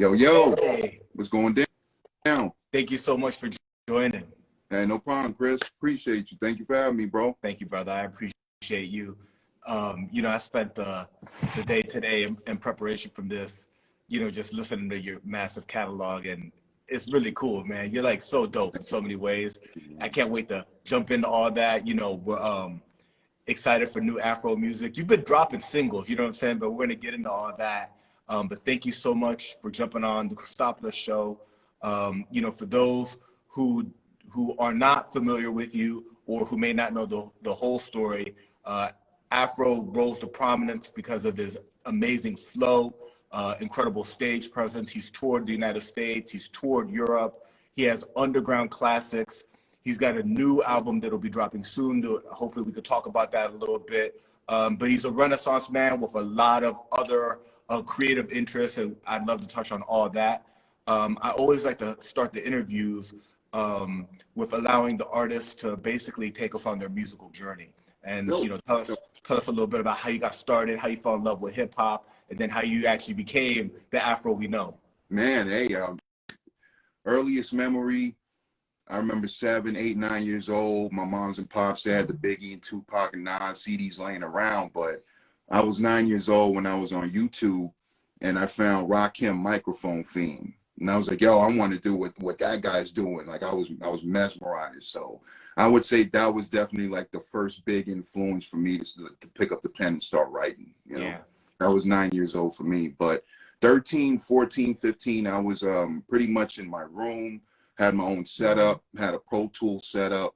Yo, yo, Hey, what's going down? thank you so much for joining. Hey, no problem, Chris. Appreciate you. Thank you for having me, bro. Thank you, brother. I appreciate you. I spent the day today in preparation from this, just listening to your massive catalog, and it's really cool, man. You're like so dope in so many ways. I can't wait to jump into all that. We're excited for new Afro music. You've been dropping singles, you know what I'm saying? But we're gonna get into all that. But thank you so much for jumping on the Cristopolis show. For those who are not familiar with you or who may not know the whole story, Afro rose to prominence because of his amazing flow, incredible stage presence. He's toured the United States, he's toured Europe, he has underground classics. He's got a new album that'll be dropping soon. Hopefully we could talk about that a little bit. But he's a Renaissance man with a lot of other creative interests, and I'd love to touch on all that. I always like to start the interviews with allowing the artists to basically take us on their musical journey. And tell us a little bit about how you got started, how you fell in love with hip hop, and then how you actually became the Afro we know. Man, hey, earliest memory, I remember 7, 8, 9 years old. My moms and pops had the Biggie and Tupac and Nas CDs laying around, but I was 9 years old when I was on YouTube and I found Rakim Microphone Fiend. And I was like, yo, I want to do what that guy's doing. Like I was mesmerized. So I would say that was definitely like the first big influence for me to pick up the pen and start writing. Yeah. That was 9 years old for me. But 13, 14, 15, I was pretty much in my room, had my own setup, had a Pro Tools setup,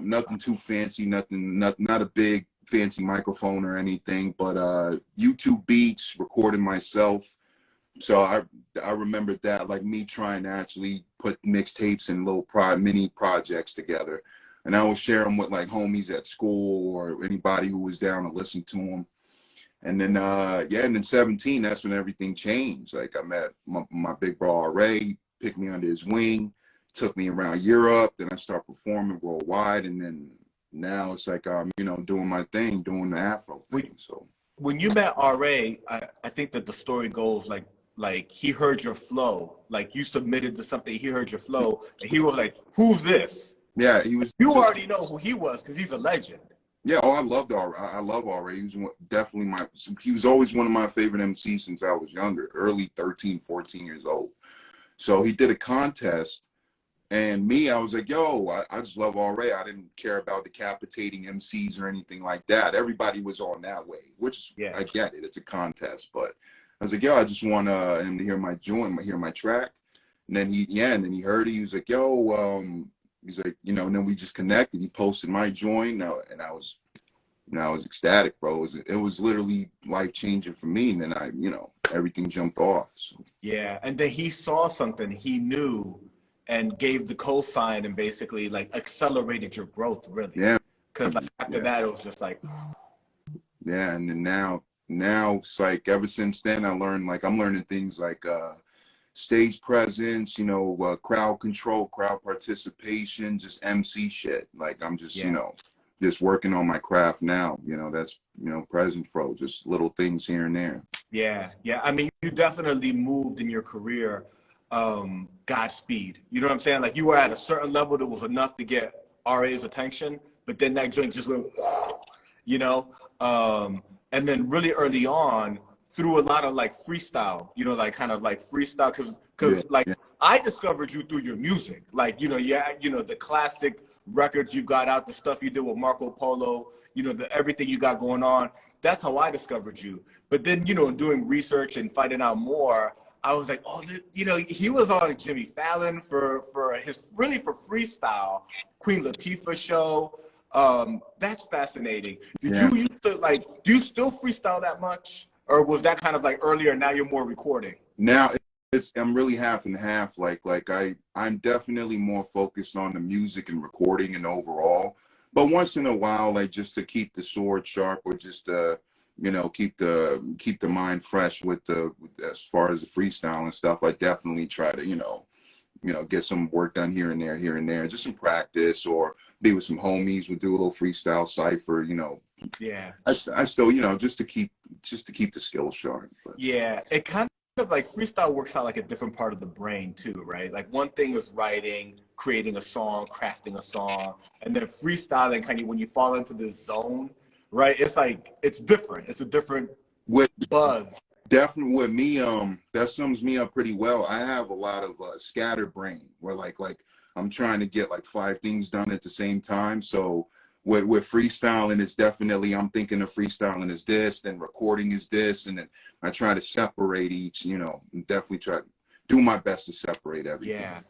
nothing too fancy, not a big fancy microphone or anything, but YouTube beats, recording myself. So I remembered that, like me trying to actually put mixtapes and little mini projects together. And I would share them with like homies at school or anybody who was down to listen to them. And then, and then 17, that's when everything changed. Like I met my big bro, R.A., picked me under his wing, took me around Europe. Then I started performing worldwide. And then now it's like, doing my thing, doing the Afro thing. So when you met R.A., I think that the story goes like he heard your flow, like you submitted to something, he heard your flow, and he was like, who's this? Yeah, he was. You already know who he was because he's a legend. Yeah, I loved R.A. I love R.A. He was definitely he was always one of my favorite MCs since I was younger, early 13, 14 years old. So he did a contest, and me, I was like, yo, I just love R.A. I didn't care about decapitating MCs or anything like that. Everybody was on that way, which I get it. It's a contest, but I was like, yo, I just want him to hear my joint, hear my track. And then he heard it. He was like, yo, he's like, and then we just connected. He posted my joint, and I was ecstatic, bro. It was literally life changing for me. And then everything jumped off. So. Yeah, and then he saw something he knew and gave the cosign and basically like accelerated your growth, really. Yeah. Because after that, it was just like. Yeah, and then now it's like ever since then I'm learning things like stage presence, crowd control, crowd participation, just MC shit. Like I'm just just working on my craft now. That's present fro, just little things here and there. Yeah. I mean, you definitely moved in your career, Godspeed. You know what I'm saying? Like you were at a certain level that was enough to get R.A.'s attention, but then that joint just went, and then really early on, through a lot of like freestyle, freestyle, because I discovered you through your music, the classic records you got out, the stuff you did with Marco Polo, everything you got going on. That's how I discovered you. But then, doing research and finding out more, I was like, oh, he was on Jimmy Fallon for freestyle, Queen Latifah show. That's fascinating. Do you still freestyle that much, or was that kind of like earlier? Now you're more recording. Now I'm really half and half. I'm definitely more focused on the music and recording and overall. But once in a while, like just to keep the sword sharp, or just to keep the mind fresh as far as the freestyle and stuff, I definitely try to get some work done here and there, just some practice, or be with some homies, would do a little freestyle cipher, Yeah. I still, just to keep the skills sharp. But. Yeah, it kind of like freestyle works out like a different part of the brain too, right? Like one thing is writing, creating a song, crafting a song, and then freestyling kind of when you fall into this zone, right? It's like it's different. It's a different with buzz. definitely with me, that sums me up pretty well. I have a lot of scatterbrain where like I'm trying to get like 5 things done at the same time. So with freestyling, it's definitely I'm thinking of freestyling is this, then recording is this, and then I try to separate each. And definitely try to do my best to separate everything. Yeah.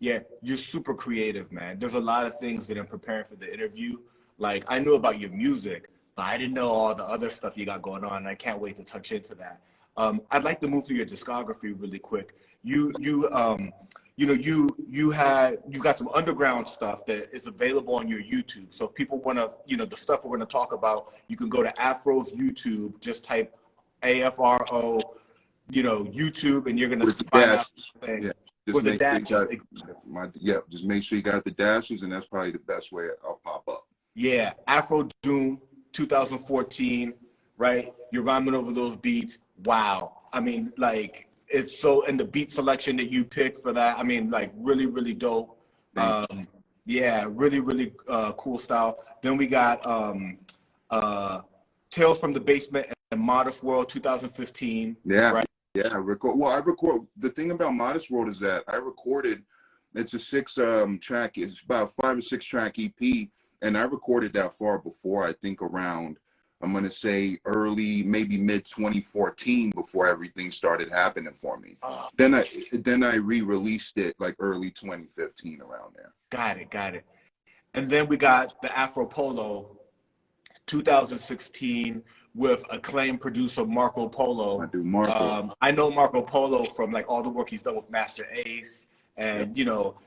Yeah, you're super creative, man. There's a lot of things that I'm preparing for the interview. Like I knew about your music, but I didn't know all the other stuff you got going on, and I can't wait to touch into that. I'd like to move through your discography really quick. You got some underground stuff that is available on your YouTube. So if people want to, the stuff we're going to talk about, you can go to Afro's YouTube, just type AFRO, YouTube, and you're going to find out things. Yeah. With the dashes. Just make sure you got the dashes, and that's probably the best way I'll pop up. Yeah, Afro Doom, 2014, right? You're rhyming over those beats. Wow. I mean, like, it's so, and the beat selection that you picked for that, I mean, like, really, really dope. Yeah, really, really cool style. Then we got Tales from the Basement and Modest World, 2015. Yeah. Right? Yeah, I record. The thing about Modest World is that I recorded. It's a 6 track. It's about 5 or 6 track EP, and I recorded that far before. I think around, I'm gonna say early, maybe mid 2014, before everything started happening for me. Then I re-released it like early 2015, around there. Got it. And then we got the Afro Polo, 2016, with acclaimed producer Marco Polo. I do Marco. I know Marco Polo from like all the work he's done with Master Ace, and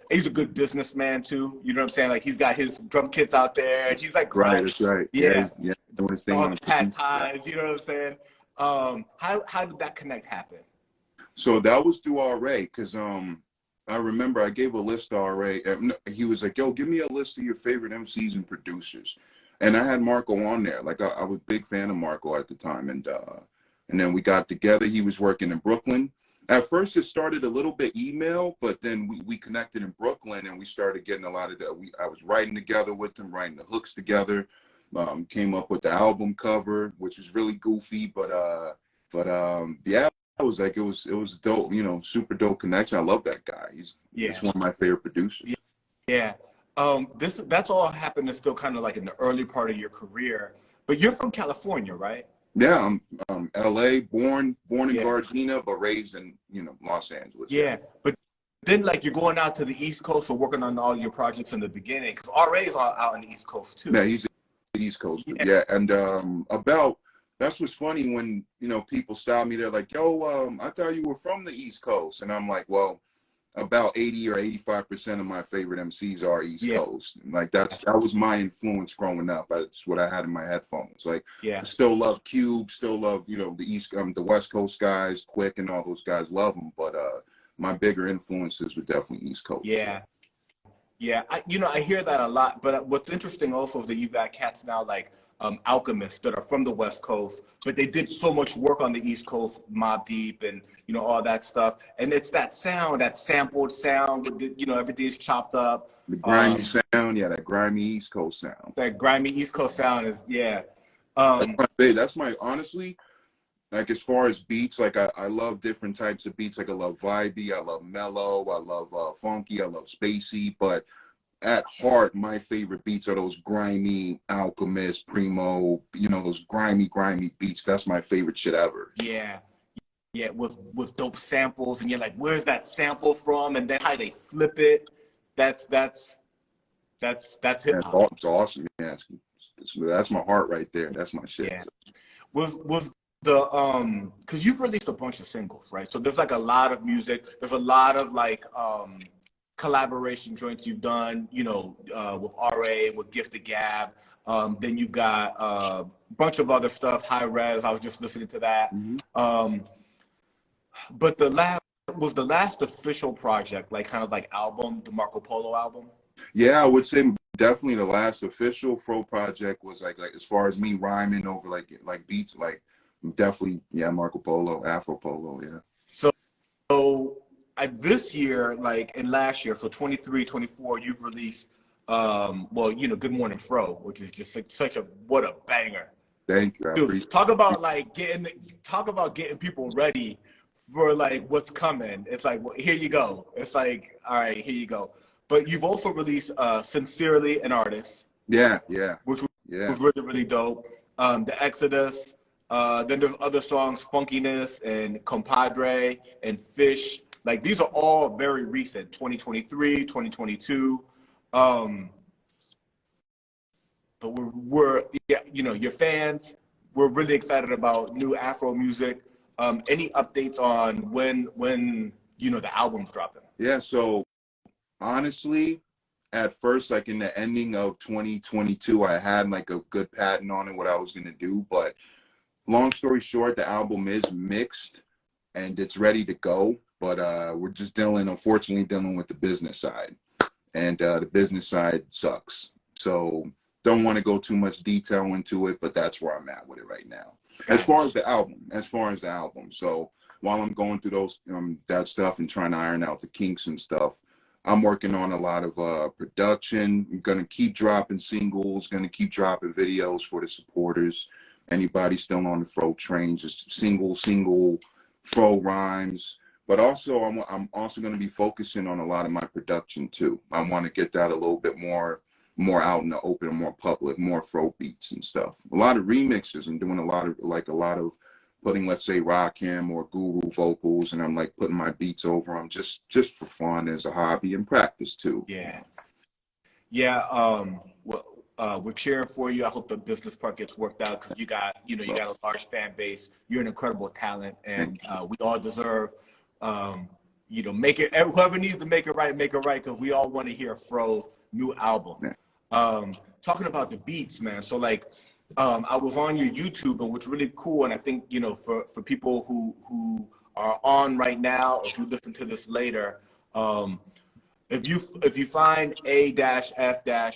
he's a good businessman too. You know what I'm saying? Like he's got his drum kits out there, and he's like, right, that's right. Yeah, doing his thing all on the pad ties. You know what I'm saying? How did that connect happen? So that was through RA, because I remember I gave a list to RA. He was like, "Yo, give me a list of your favorite MCs and producers." And I had Marco on there. Like I was a big fan of Marco at the time, and then we got together. He was working in Brooklyn. At first, it started a little bit email, but then we connected in Brooklyn, and we started getting a lot of that. I was writing together with him, writing the hooks together. Came up with the album cover, which was really goofy, but yeah, it was dope. Super dope connection. I love that guy. He's one of my favorite producers. Yeah. That's all happened is still kind of like in the early part of your career, but you're from California, right? Yeah, I'm LA, born in Gardena, but raised in Los Angeles. Yeah, but then like you're going out to the East Coast or working on all your projects in the beginning, because RA's out on the East Coast too. Yeah, he's the East Coast. Yeah, and that's what's funny when people stop me. They're like, "Yo, I thought you were from the East Coast," and I'm like, "Well, about 80 or 85% of my favorite MCs are East Coast. Like that was my influence growing up. That's what I had in my headphones. Like, I still love Cube, still love the West Coast guys, Quick, and all those guys. Love them, but my bigger influences were definitely East Coast. Yeah. I hear that a lot. But what's interesting also is that you got cats now like alchemists that are from the West Coast, but they did so much work on the East Coast, Mobb Deep and all that stuff. And it's that sound, that sampled sound, everything's chopped up. The grimy sound, that grimy East Coast sound. That grimy East Coast sound is that's my honestly, like as far as beats, like I love different types of beats. Like I love vibey, I love mellow, I love funky, I love spacey, but at heart, my favorite beats are those grimy Alchemist, Primo, those grimy beats. That's my favorite shit ever. Yeah, with dope samples, and you're like, where's that sample from? And then how they flip it. That's hip hop. It's awesome. Yeah, that's my heart right there. That's my shit. Yeah. Was the because you've released a bunch of singles, right? So there's like a lot of music. There's a lot of like collaboration joints you've done, with RA, with Gifted Gab. Then you've got a bunch of other stuff, High Res. I was just listening to that. Mm-hmm. But the last official project, like kind of like album, the Marco Polo album? Yeah, I would say definitely the last official Fro project was like as far as me rhyming over like beats, like definitely, Marco Polo, Afro Polo, yeah. this year, like, and last year, so 23, 24, you've released, well, you know, Good Morning Fro, which is just such a, what a banger. Thank you. I Dude, appreciate talk about getting people ready for like what's coming. It's like, well, here you go. It's like, all right, here you go. But you've also released Sincerely an Artist. Yeah. Which was really, really dope. The Exodus. Then there's other songs, Funkiness and Compadre and Fish. Like, these are all very recent, 2023, 2022. But we're yeah, you know, your fans, we're really excited about new Afro music. Any updates on when you know the album's dropping? Yeah, so honestly, at first, like in the ending of 2022, I had like a good pattern on it, what I was gonna do. But long story short, the album is mixed and it's ready to go. But we're just unfortunately dealing with the business side. And the business side sucks. So don't want to go too much detail into it, but that's where I'm at with it right now. As far as the album. So while I'm going through those that stuff and trying to iron out the kinks and stuff, I'm working on a lot of production. I'm gonna keep dropping singles, gonna keep dropping videos for the supporters. Anybody still on the Fro train, just single Fro rhymes. But also, I'm also going to be focusing on a lot of my production too. I want to get that a little bit more out in the open, more public, more Fro beats and stuff. A lot of remixes. I'm doing a lot of putting, let's say, Rakim or Guru vocals, and I'm like putting my beats over them just for fun as a hobby and practice too. Yeah. Well, we're cheering for you. I hope the business part gets worked out because you got a large fan base. You're an incredible talent, and we all deserve. Make it. Whoever needs to make it right, because we all want to hear Fro's new album. Yeah. Talking about the beats, man. So like, I was on your YouTube, and what's really cool, and I think for people who are on right now, or who listen to this later, if you find A-F-R-O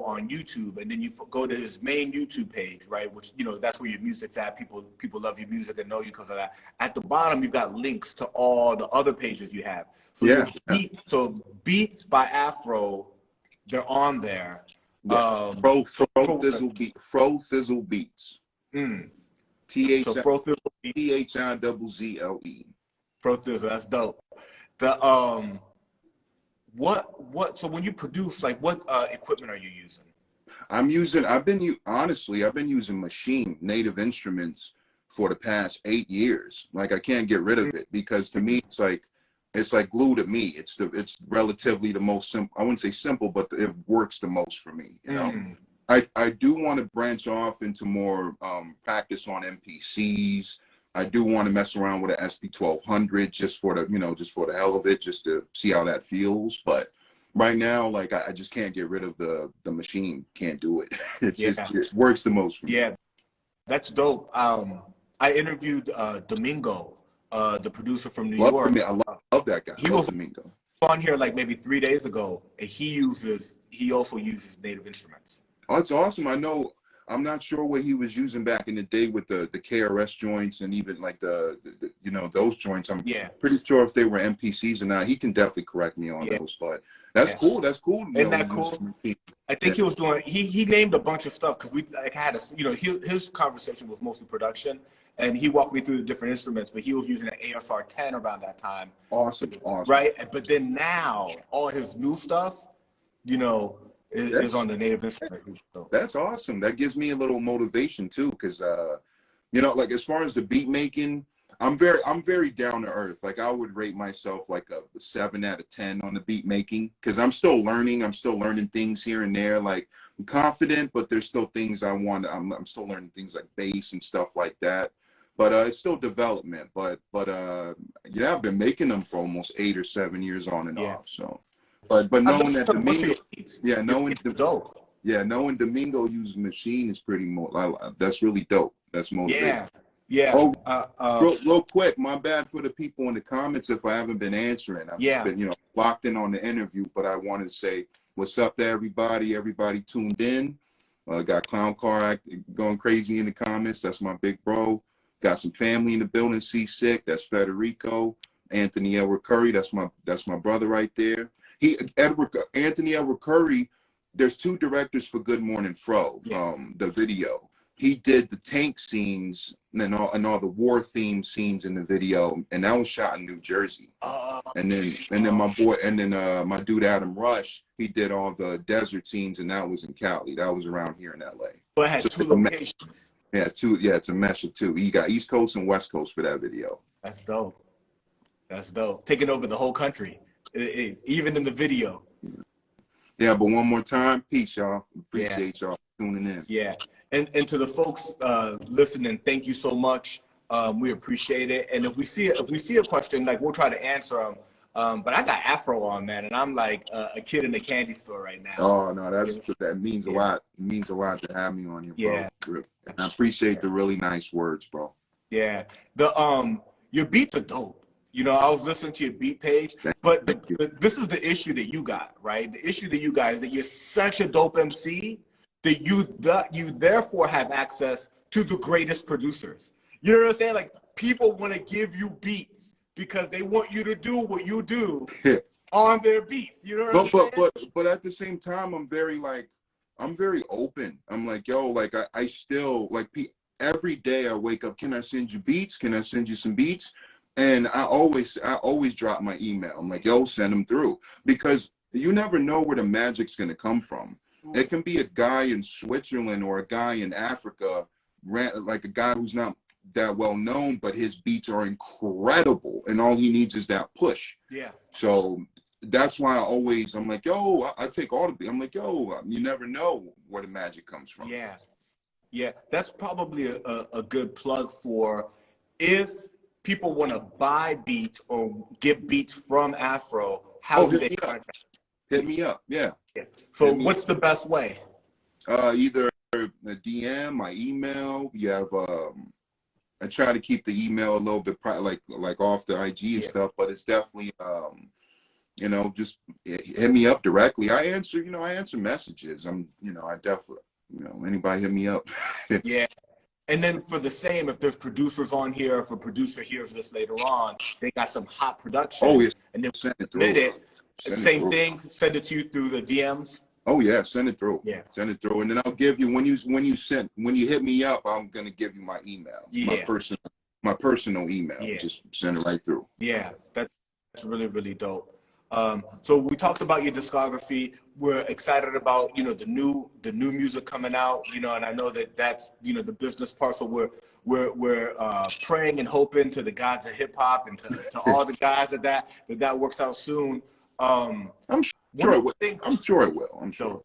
on YouTube, and then you go to his main YouTube page, right, which that's where your music's at. People love your music and know you because of that. At the bottom, you've got links to all the other pages you have. So so Beats by Afro, they're on there. Yes. Fro Thizzle Beats. Fro Thizzle Beats. THIZZLE. Fro Thizzle, that's dope. So when you produce, like, what equipment are you using? I've been using Machine Native Instruments for the past 8 years. Like, I can't get rid of it because to me it's like glue to me. It's relatively the most simple. I wouldn't say simple, but it works the most for me. I do want to branch off into more practice on MPCs. I do want to mess around with an SP1200 just for the hell of it, just to see how that feels. But right now, like, I just can't get rid of the Machine. Can't do it. It works the most for me. Yeah, that's dope. I interviewed Domingo, the producer from New York. I love that guy. He was Domingo on here like maybe 3 days ago, and he also uses Native Instruments. Oh, it's awesome. I'm not sure what he was using back in the day with the KRS joints and even like the those joints. I'm pretty sure if they were MPCs or not. He can definitely correct me on those, but that's cool. That's cool. Isn't that cool? I think he was doing. He named a bunch of stuff because we had his conversation was mostly production, and he walked me through the different instruments. But he was using an ASR 10 around that time. Awesome. Right, but then now all his new stuff, is on the Native Instrument. So. That's awesome. That gives me a little motivation too, because like as far as the beat making, I'm very down to earth. Like, I would rate myself like a 7 out of 10 on the beat making because I'm still learning. I'm still learning things here and there. Like, I'm confident, but there's still things I want. I'm still learning things like bass and stuff like that. But it's still development. But I've been making them for almost 8 or 7 years on and off. So. But knowing that Domingo, knowing Domingo uses Machine is pretty that's really dope. That's motivating. Yeah. Oh, real quick, my bad for the people in the comments if I haven't been answering. I've just been locked in on the interview, but I wanted to say what's up to everybody. Everybody tuned in. Got Clown Car going crazy in the comments. That's my big bro. Got some family in the building. Sick. That's Federico. Anthony Edward Curry. That's my brother right there. Anthony Edward Curry. There's two directors for Good Morning Fro. The video. He did the tank scenes and all the war themed scenes in the video, and that was shot in New Jersey. And then my dude Adam Rush, he did all the desert scenes, and that was in Cali. That was around here in LA. So it had two locations. Yeah, it's a mesh of two. You got East Coast and West Coast for that video. That's dope. That's dope. Taking over the whole country, even in the video. Yeah, but one more time, peace, y'all. Appreciate y'all tuning in. Yeah, and to the folks listening, thank you so much. We appreciate it. And if we see a question, like, we'll try to answer them. But I got Afro on, man, and I'm like a kid in a candy store right now. Oh no, that means a lot. It means a lot to have me on here, bro. Yeah. And I appreciate the really nice words, bro. Yeah. Your beats are dope. You know, I was listening to your beat page, but this is the issue that you got, right? The issue that you got is that you're such a dope MC that you therefore have access to the greatest producers. You know what I'm saying? Like, people want to give you beats because they want you to do what you do on their beats. You know what I'm saying? But at the same time, I'm very open. I'm like, yo, like I still like every day I wake up. Can I send you beats? Can I send you some beats? And I always drop my email. I'm like, yo, send them through, because you never know where the magic's gonna come from. It can be a guy in Switzerland or a guy in Africa, like a guy who's not that well known, but his beats are incredible, and all he needs is that push. Yeah. So that's why I'm like, yo, I take all the beats. I'm like, yo, you never know where the magic comes from. Yeah. Yeah. That's probably a good plug for if people want to buy beats or get beats from Afro. How do they contact? Hit me up. Yeah. So what's the best way? Either a DM, my email. You have I try to keep the email a little bit like off the IG and stuff, but it's definitely you know, just hit me up directly. I answer messages. I definitely, anybody hit me up. Yeah. And then for the same, if there's producers on here, if a producer hears this later on, they got some hot production. Oh, yes. And then send it through. Same thing, send it to you through the DMs. Oh yeah, send it through. Yeah. Send it through. And then I'll give you when you hit me up, I'm gonna give you my email. Yeah. My personal email. Yeah. Just send it right through. Yeah, that's really, really dope. So we talked about your discography. We're excited about, the new music coming out, and I know that's, the business part. So we're praying and hoping to the gods of hip hop and to all the guys that works out soon. I'm sure it will. I'm sure.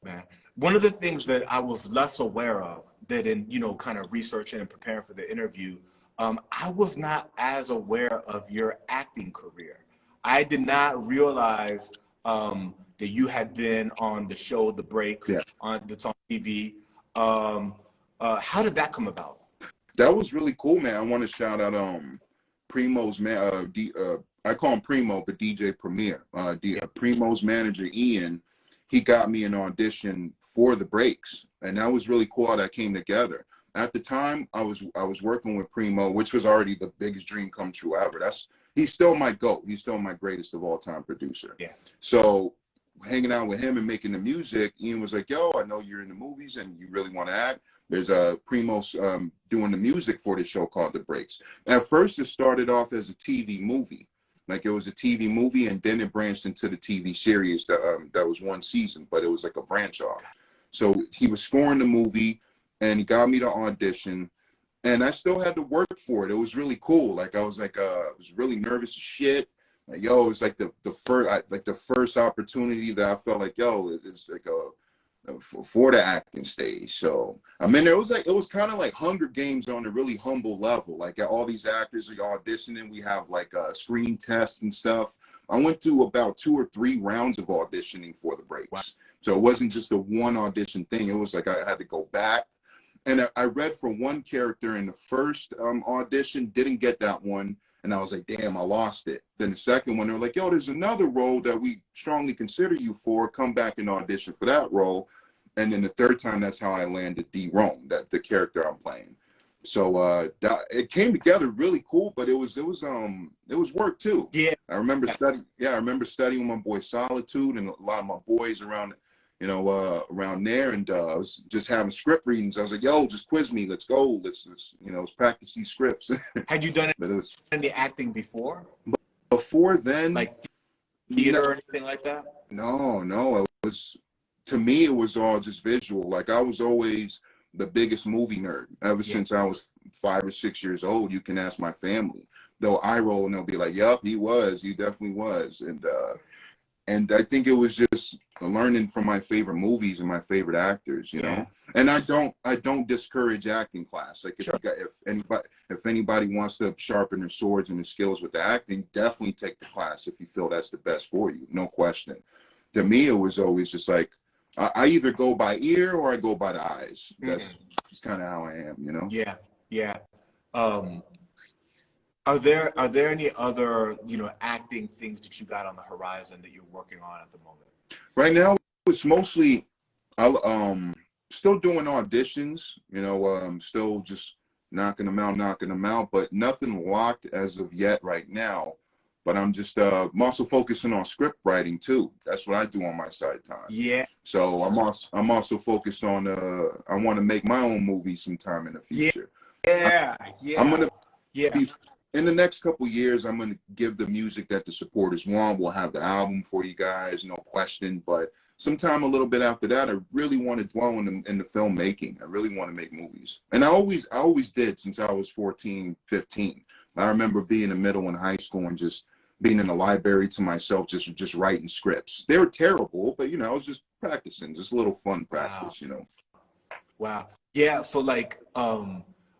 Man, one of the things that I was less aware of that in, kind of researching and preparing for the interview, I was not as aware of your acting career. I did not realize that you had been on the show The Breaks that's on TV. How did that come about? That was really cool, man. I want to shout out Primo's man. I call him Primo, but DJ Premier. Primo's manager Ian, he got me an audition for The Breaks, and that was really cool how that came together. At the time, I was working with Primo, which was already the biggest dream come true ever. He's still my GOAT. He's still my greatest of all time producer. Yeah. So hanging out with him and making the music, Ian was like, yo, I know you're in the movies and you really want to act. There's Primo's doing the music for this show called The Breaks. At first, it started off as a TV movie. Like, it was a TV movie, and then it branched into the TV series that was one season, but it was like a branch off. So he was scoring the movie, and he got me to audition. And I still had to work for it. It was really cool. Like, I was really nervous as shit. Like, yo, it's like the first opportunity that I felt like, yo, it's like for the acting stage. So I mean, it was kind of like Hunger Games on a really humble level. Like, all these actors are auditioning. We have like a screen test and stuff. I went through about 2 or 3 rounds of auditioning for The Breaks. Wow. So it wasn't just a one audition thing. It was like I had to go back. And I read for one character in the first audition, didn't get that one. And I was like, damn, I lost it. Then the second one, they were like, yo, there's another role that we strongly consider you for. Come back and audition for that role. And then the third time, that's how I landed D. Rome, the character I'm playing. So it came together really cool, but it was work too. Yeah. I remember studying. Yeah, I remember studying with my boy Solitude and a lot of my boys around, around there, and I was just having script readings. I was like, "Yo, just quiz me. Let's go. Let's let's practice these scripts." Had you done But it was any acting before? before then, Like theater or anything like that? no. It was, to me, it was all just visual. Like I was always the biggest movie nerd ever since I was 5 or 6 years old. You can ask my family. They'll eye roll and they'll be like, "Yup, he definitely was." And I think it was just learning from my favorite movies and my favorite actors, you know. And I don't discourage acting class. Like if anybody wants to sharpen their swords and their skills with the acting, definitely take the class if you feel that's the best for you, no question. To me, it was always just like I either go by ear or I go by the eyes. That's kind of how I am, you know. Yeah, yeah. Are there any other, acting things that you got on the horizon that you're working on at the moment? Right now, it's mostly, still doing auditions, still just knocking them out, but nothing locked as of yet right now. But I'm just, I'm also focusing on script writing too. That's what I do on my side time. Yeah. So I'm also focused on, I want to make my own movie sometime in the future. Yeah. I'm gonna Yeah. in the next couple years, I'm going to give the music that the supporters want. We'll have the album for you guys, no question. But sometime a little bit after that, I really want to dwell in the filmmaking. I really want to make movies. And I always did since I was 14, 15. I remember being in the middle in high school and just being in the library to myself, just writing scripts. They were terrible, but, I was just practicing, just a little fun practice, Wow. Yeah. So like,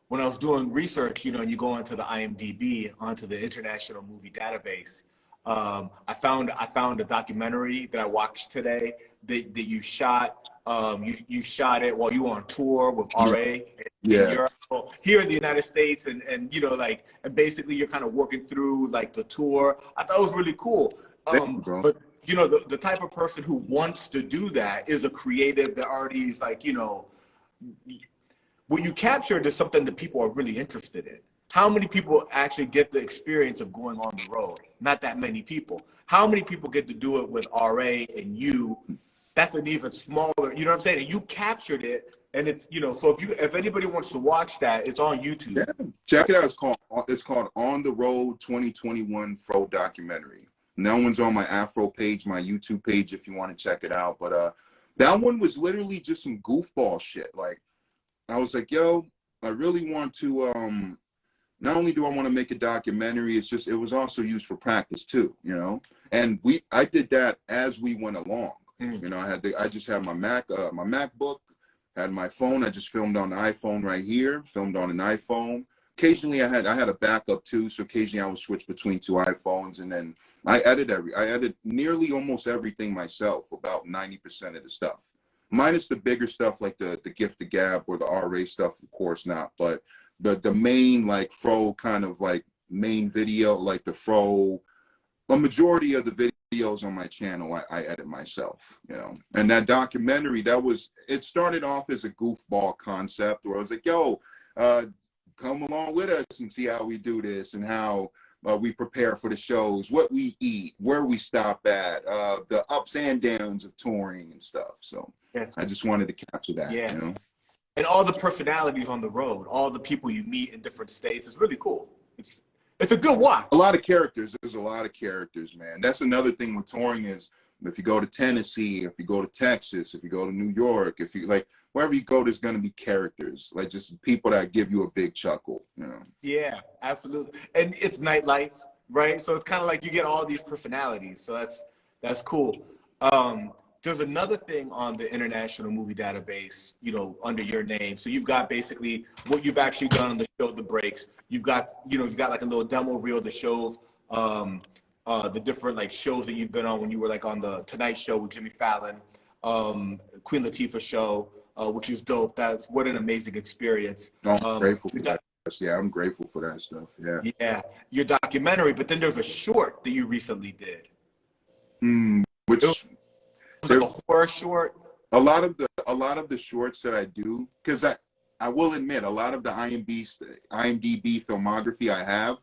when I was doing research, and you go into the IMDb, onto the International Movie Database, I found a documentary that I watched today that you shot. You shot it while you were on tour with RA in Europe, here in the United States, and basically you're kind of working through like the tour. I thought it was really cool. But the type of person who wants to do that is a creative that already is like, what you captured is something that people are really interested in. How many people actually get the experience of going on the road? Not that many people. How many people get to do it with RA and you? That's an even smaller, you know what I'm saying? And you captured it, and it's, so if anybody wants to watch that, it's on YouTube. Yeah, check it out. It's called On the Road 2021 Fro Documentary. And that one's on my Afro page, my YouTube page, if you want to check it out. But that one was literally just some goofball shit. Like, I was like, yo, I really want to, not only do I want to make a documentary, it was also used for practice too, and I did that as we went along. I just had my MacBook, had my phone. I just filmed on the iPhone right here, filmed on an iPhone. Occasionally I had a backup too. So occasionally I would switch between 2 iPhones, and then I edit nearly almost everything myself, about 90% of the stuff. Minus the bigger stuff like the gift the gab or the RA stuff, of course not. But the main like Fro kind of like main video, like the Fro, a majority of the videos on my channel I edit myself, And that documentary, it started off as a goofball concept where I was like, yo, come along with us and see how we do this and how we prepare for the shows, what we eat, where we stop at, the ups and downs of touring and stuff. So I just wanted to capture that, And all the personalities on the road, all the people you meet in different states, is really cool. It's a good watch. A lot of characters. There's a lot of characters, man. That's another thing with touring is if you go to Tennessee, if you go to Texas, if you go to New York, if you wherever you go, there's going to be characters, like just people that give you a big chuckle, Yeah, absolutely. And it's nightlife, right? So it's kind of like you get all these personalities. So that's cool. There's another thing on the International Movie Database, under your name. So you've got basically what you've actually done on the show, The Breaks. You've got like a little demo reel that shows the different like shows that you've been on when you were like on the Tonight Show with Jimmy Fallon, Queen Latifah show, which is dope. What an amazing experience. I'm grateful for that. Yeah, I'm grateful for that stuff. Yeah. Yeah, your documentary, but then there's a short that you recently did. Which like a horror short. A lot of the shorts that I do, because I will admit, a lot of the IMDb filmography I have,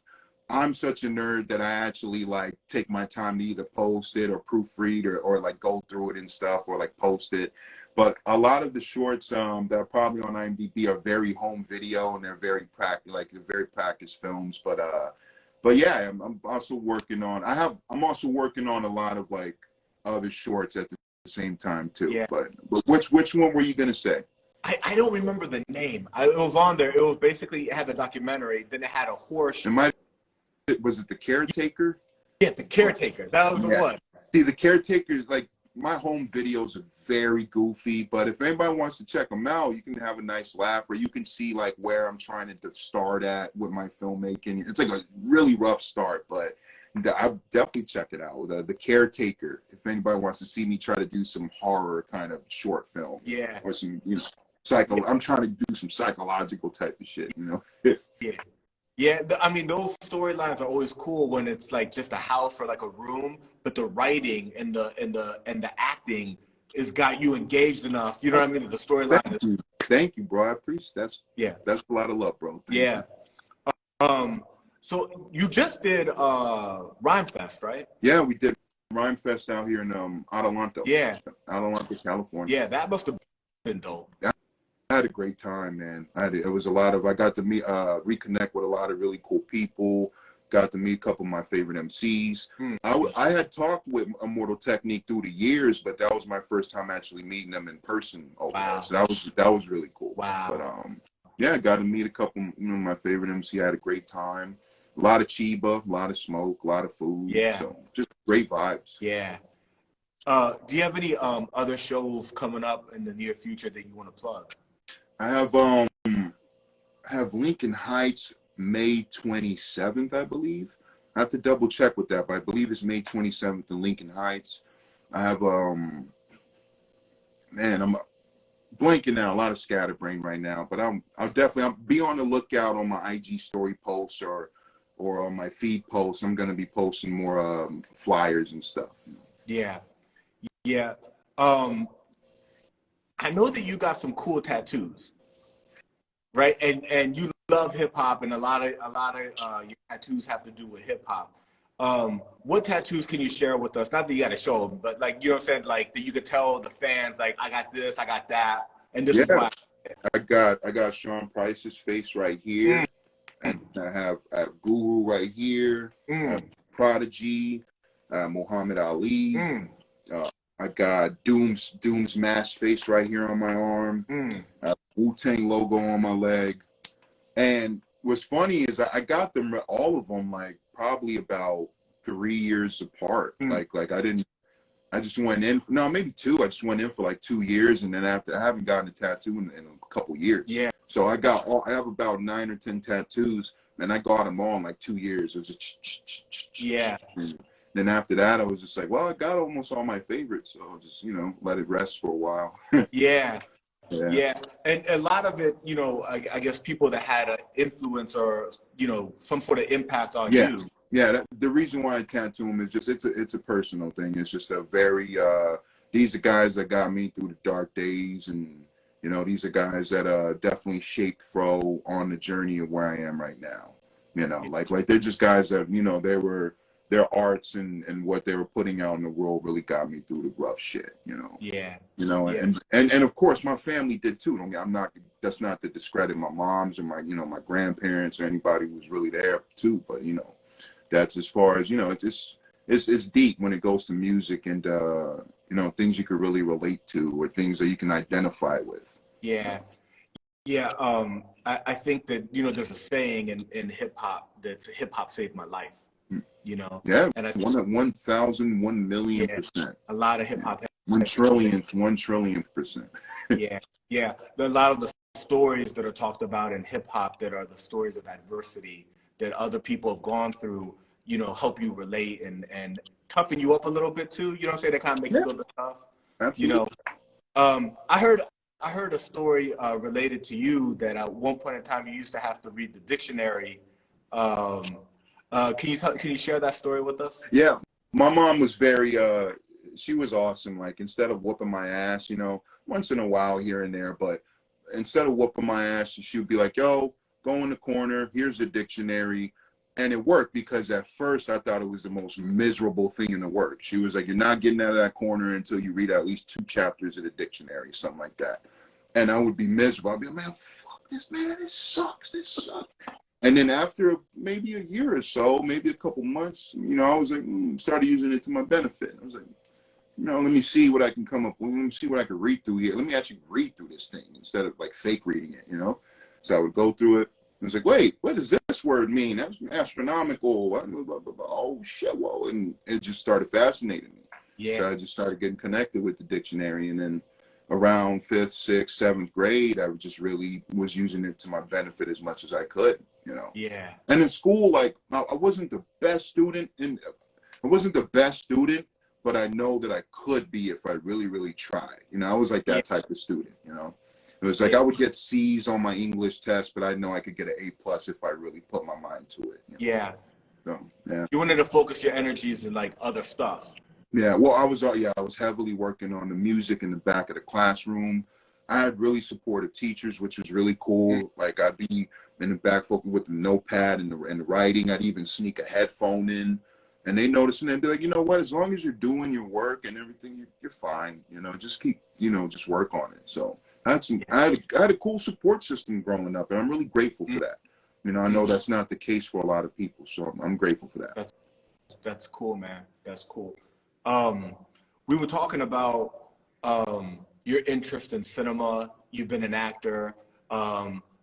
I'm such a nerd that I actually like take my time to either post it or proofread or like go through it and stuff or like post it. But a lot of the shorts that are probably on IMDb are very home video and they're very practice films. But yeah, I'm also working on. I'm also working on a lot of like other shorts at the same time too. Yeah. But which one were you gonna say? I don't remember the name. It was on there. It was basically, it had the documentary. Then it had a horse. Was it The Caretaker? Yeah, The Caretaker. That was the one. See, The Caretaker is like, my home videos are very goofy, but if anybody wants to check them out, you can have a nice laugh, or you can see like where I'm trying to start at with my filmmaking. It's like a really rough start, but I'll definitely check it out. The Caretaker. If anybody wants to see me try to do some horror kind of short film, yeah, or some I'm trying to do some psychological type of shit, yeah. Yeah, I mean, those storylines are always cool when it's like just a house or like a room, but the writing and the acting has got you engaged enough. You know what I mean? The storyline. Thank you, bro. I appreciate that's a lot of love, bro. Thank you. So you just did Rhyme Fest, right? Yeah, we did Rhyme Fest out here in Adelanto. Yeah, Adelanto, California. Yeah, that must have been dope. I had a great time, man. I got to meet, reconnect with a lot of really cool people. Got to meet a couple of my favorite MCs. I had talked with Immortal Technique through the years, but that was my first time actually meeting them in person. Wow. So that was really cool. Wow. But yeah, I got to meet a couple, my favorite MC. I had a great time. A lot of chiba, a lot of smoke, a lot of food. Yeah. So just great vibes. Yeah. Do you have any other shows coming up in the near future that you want to plug? I have Lincoln Heights May 27th, I believe. I have to double check with that, but I believe it's May 27th in Lincoln Heights. I have I'm blanking out, a lot of scatterbrain right now, but I'll be on the lookout on my IG story posts or on my feed posts. I'm gonna be posting more flyers and stuff. Yeah. Yeah. I know that you got some cool tattoos, right? And you love hip hop, and a lot of your tattoos have to do with hip hop. What tattoos can you share with us? Not that you got to show them, but like, you know what I'm saying, like that you could tell the fans, like, I got this, I got that, and this is why. I got Sean Price's face right here, and I have Guru right here, Prodigy, Muhammad Ali. I got Doom's mask face right here on my arm. Wu-Tang logo on my leg. And what's funny is I got them, all of them, like probably about 3 years apart. Like I just went in for, no, maybe 2. I just went in for like 2 years, and then after, I haven't gotten a tattoo in a couple years. Yeah. So I have about 9 or 10 tattoos, and I got them all in like 2 years. It was yeah. Then after that, I was just like, well, I got almost all my favorites, so I'll just, let it rest for a while. Yeah. And a lot of it, I guess people that had an influence or, some sort of impact on you. Yeah, the reason why I tattoo them is just, it's a personal thing. It's just a very, these are guys that got me through the dark days, and, these are guys that definitely shaped Fro on the journey of where I am right now. Like they're just guys that, their arts and what they were putting out in the world really got me through the rough shit, Yeah. And of course my family did too. That's not to discredit my moms or my grandparents or anybody who was really there too, but that's as far as, it's deep when it goes to music and things you could really relate to or things that you can identify with. Yeah. I think that, there's a saying in hip hop that's hip hop saved my life. Yeah, and 1,000, 1 million %. A lot of hip hop. 1 trillionth %. Yeah. A lot of the stories that are talked about in hip hop that are the stories of adversity that other people have gone through, help you relate and toughen you up a little bit too. You know what I'm saying? They kind of make you a little bit tough. Absolutely. I heard a story related to you that at one point in time you used to have to read the dictionary. Can you share that story with us? Yeah, my mom was very she was awesome. Like, instead of whooping my ass, once in a while here and there, but instead of whooping my ass, she would be like, yo, go in the corner, here's the dictionary. And it worked, because at first I thought it was the most miserable thing in the world. She was like, you're not getting out of that corner until you read at least 2 chapters of the dictionary, something like that. And I would be miserable. I'd be like, man, fuck this, man, this sucks. And then after maybe a year or so, maybe a couple months, I was like, started using it to my benefit. I was like, let me see what I can come up with. Let me see what I can read through here. Let me actually read through this thing instead of like fake reading it, So I would go through it. I was like, wait, what does this word mean? That's astronomical. Oh, shit, whoa. And it just started fascinating me. Yeah. So I just started getting connected with the dictionary. And then around 5th, 6th, 7th grade, I just really was using it to my benefit as much as I could, Yeah. And in school, like, I wasn't the best student. But I know that I could be if I really, really tried. I was like that type of student, It was like I would get C's on my English test, but I know I could get an A+ if I really put my mind to it. Yeah. So, yeah. You wanted to focus your energies in like other stuff. Yeah. Well, I was heavily working on the music in the back of the classroom. I had really supportive teachers, which was really cool. Like I'd be in the back focusing with the notepad and the writing. I'd even sneak a headphone in. And they notice, and they'd be like, you know what, as long as you're doing your work and everything, you're fine. Just keep, just work on it. So I had a cool support system growing up, and I'm really grateful for that. I know that's not the case for a lot of people, so I'm grateful for that. That's cool, man. That's cool. We were talking about your interest in cinema. You've been an actor.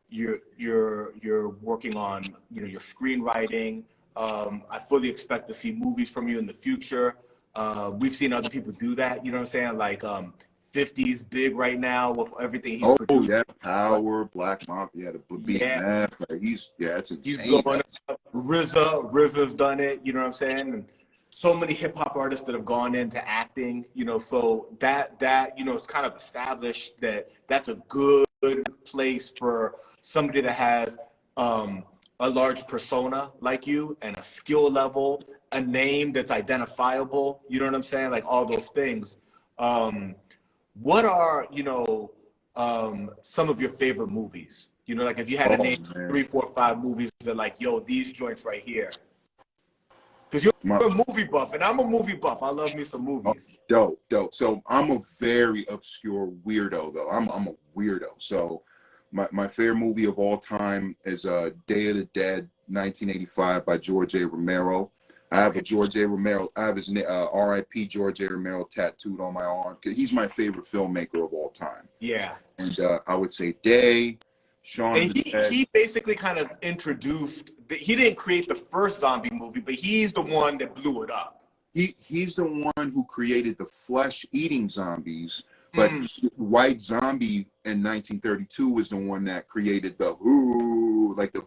You're working on your screenwriting. I fully expect to see movies from you in the future. We've seen other people do that, you know what I'm saying? Like 50's big right now with everything he's produced. Yeah, Power, Black Mafia, the Beat Math. Like it's insane. He's going up. RZA's done it, you know what I'm saying? And so many hip hop artists that have gone into acting, so that it's kind of established that that's a good place for somebody that has a large persona like you and a skill level, a name that's identifiable, you know what I'm saying? Like all those things. What are, some of your favorite movies? Like if you had to name 3, 4, 5 movies that like, yo, these joints right here. Because you're a movie buff and I'm a movie buff. I love me some movies. Dope. So I'm a very obscure weirdo though. I'm a weirdo. So my favorite movie of all time is Day of the Dead, 1985 by George A. Romero. I have a George A. Romero. I have his R.I.P. George A. Romero tattooed on my arm. He's my favorite filmmaker of all time. Yeah. And I would say Day, Shaun of the Dead. He basically kind of introduced. He didn't create the first zombie movie, but he's the one that blew it up. He's the one who created the flesh-eating zombies. But White Zombie in 1932 was the one that created the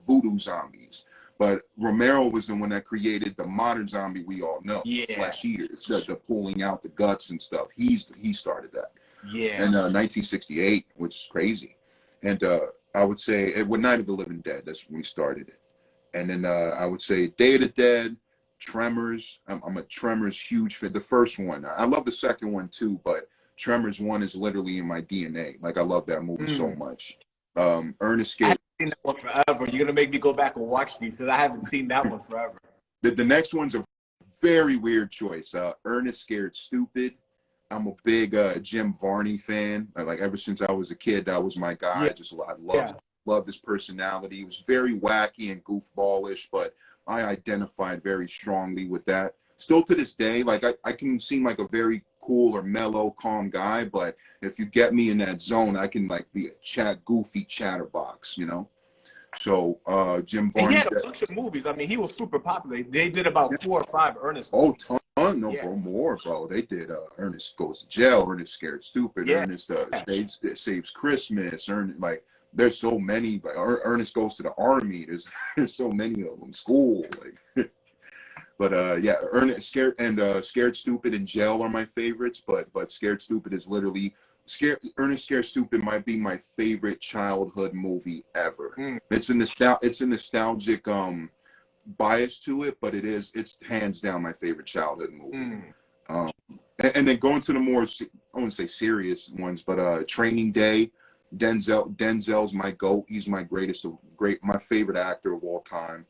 voodoo zombies. But Romero was the one that created the modern zombie we all know, flesh eaters, the pulling out the guts and stuff. He started that. Yeah. And 1968, which is crazy. And I would say with Night of the Living Dead, that's when we started it. And then I would say Day of the Dead, Tremors. I'm a Tremors huge fan. The first one. I love the second one too, but Tremors 1 is literally in my DNA. Like I love that movie so much. Ernest Scared. I haven't seen that one forever. You're gonna make me go back and watch these because I haven't seen that one forever. The next one's a very weird choice. Ernest Scared Stupid. I'm a big Jim Varney fan. Like ever since I was a kid, that was my guy. I loved his personality. He was very wacky and goofballish, but I identified very strongly with that. Still to this day, like I can seem like a very cool or mellow, calm guy, but if you get me in that zone, I can like be a goofy chatterbox, So Jim Varney. And he had a bunch of movies. I mean, he was super popular. They did about 4 or 5 Ernest movies. Bro, more, bro. They did Ernest Goes to Jail, Ernest Scared Stupid, Ernest Saves Christmas, there's so many. Like Ernest Goes to the Army. There's so many of them. School, like. But Ernest Scared Stupid and Jail are my favorites. But Scared Stupid is literally Ernest Scared Stupid might be my favorite childhood movie ever. It's a nostalgic bias to it, but it's hands down my favorite childhood movie. And then going to the more, I wouldn't say serious ones, but Training Day, Denzel's my GOAT. He's my my favorite actor of all time.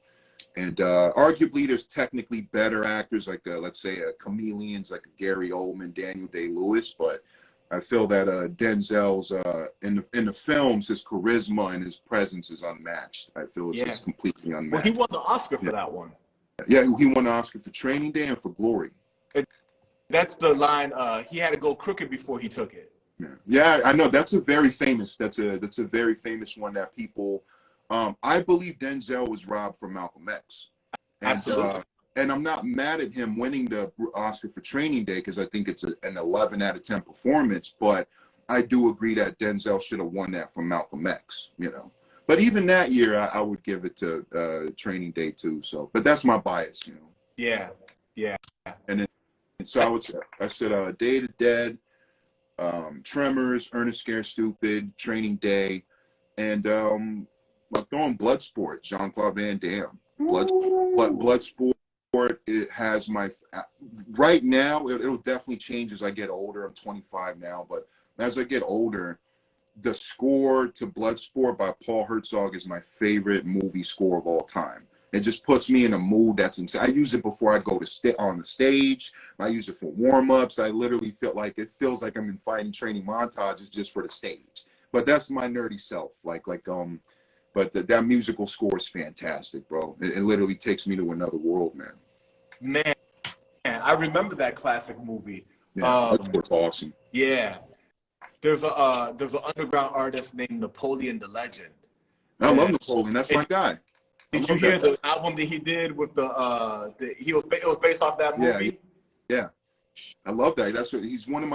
And arguably, there's technically better actors like let's say chameleons like Gary Oldman, Daniel Day-Lewis, but I feel that Denzel's in the films, his charisma and his presence is unmatched. I feel it's just completely unmatched. Well, he won the Oscar for that one. Yeah, he won the Oscar for Training Day and for Glory. That's the line. He had to go crooked before he took it. Yeah, I know. That's a very famous. That's a very famous one that people. I believe Denzel was robbed from Malcolm X. And, Absolutely. And I'm not mad at him winning the Oscar for Training Day because I think it's an 11 out of 10 performance. But I do agree that Denzel should have won that from Malcolm X. You know. But even that year, I would give it to Training Day too. So, but that's my bias. You know. Yeah. Yeah. And then, so I said Day of the Dead, Tremors, Ernest Scared Stupid, Training Day, and I'm throwing Bloodsport, Jean-Claude Van Damme. Bloodsport, it has my, right now, it'll definitely change as I get older. I'm 25 now, but as I get older, the score to Bloodsport by Paul Herzog is my favorite movie score of all time. It just puts me in a mood that's insane. I use it before I go to on the stage. I use it for warm-ups. I literally it feels like I'm in fighting training montages just for the stage. But that's my nerdy self. But that musical score is fantastic, bro. It literally takes me to another world, man. Man, I remember that classic movie. Yeah, it's awesome. Yeah. There's an underground artist named Napoleon the Legend. I love Napoleon. That's my guy. Did you hear the album that he did with it was based off that movie? Yeah. I love that. He's one of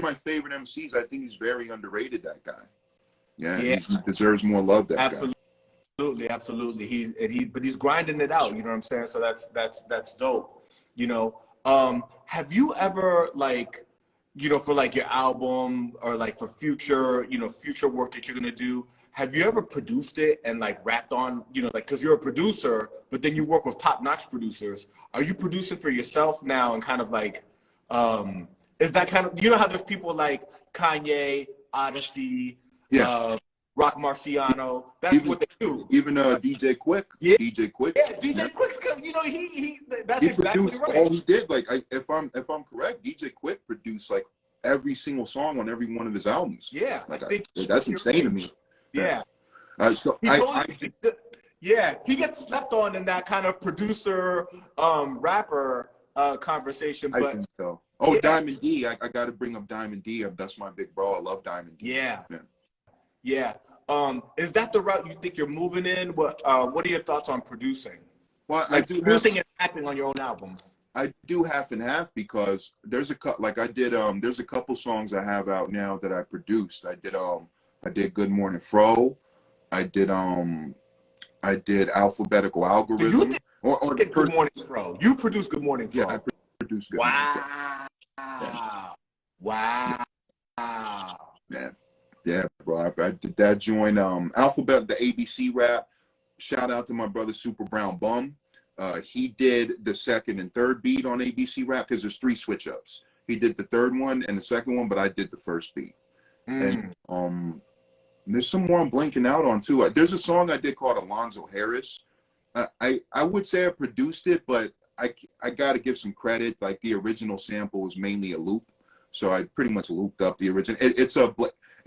my favorite MCs. I think he's very underrated, that guy. Yeah. He deserves more love, that guy. Absolutely. But he's grinding it out, you know what I'm saying? So that's dope. You know. Have you ever for your album or for future work that you're gonna do? Have you ever produced it and rapped on, because you're a producer, but then you work with top-notch producers. Are you producing for yourself now and kind of is that kind of, how there's people like Kanye, Odyssey, Rock Marciano, that's what they do. Even DJ Quick. Yeah. DJ Quick. Yeah, DJ Quick's that's exactly right. All he did, if I'm correct, DJ Quick produced every single song on every one of his albums. Yeah. That's insane to me. Yeah. He gets slept on in that kind of producer rapper conversation. But I think so. Oh, yeah. Diamond D. I got to bring up Diamond D. That's my big bro. I love Diamond D. Yeah. Is that the route you think you're moving in? What are your thoughts on producing? Well, I do producing and rapping on your own albums. I do half and half because there's there's a couple songs I have out now that I produced. I did Good Morning Fro. I did Alphabetical Algorithm. You did Good Morning Fro. You produced Good Morning Fro. Yeah, I produced Good Morning Fro. Wow. Yeah, bro. I did that joint. The ABC rap. Shout out to my brother Super Brown Bum. He did the second and third beat on ABC rap because there's 3 switch ups. He did the third one and the second one, but I did the first beat. And there's some more I'm blanking out on too. There's a song I did called Alonzo Harris. I would say I produced it, but I got to give some credit. The original sample was mainly a loop, so I pretty much looped up the original.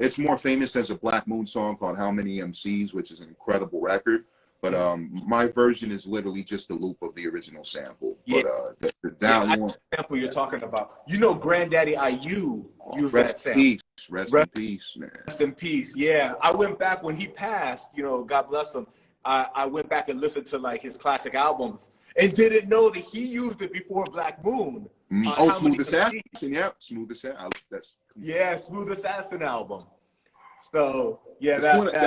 It's more famous as a Black Moon song called How Many MCs, which is an incredible record. But my version is literally just a loop of the original sample. Yeah. But that sample you're talking about, Granddaddy IU used that sample. Rest in peace, man. Rest in peace. Yeah, I went back when he passed. God bless him. I went back and listened to his classic albums and didn't know that he used it before Black Moon. Smooth Assassin. Yep, Smooth Assassin. Smooth Assassin album. So that's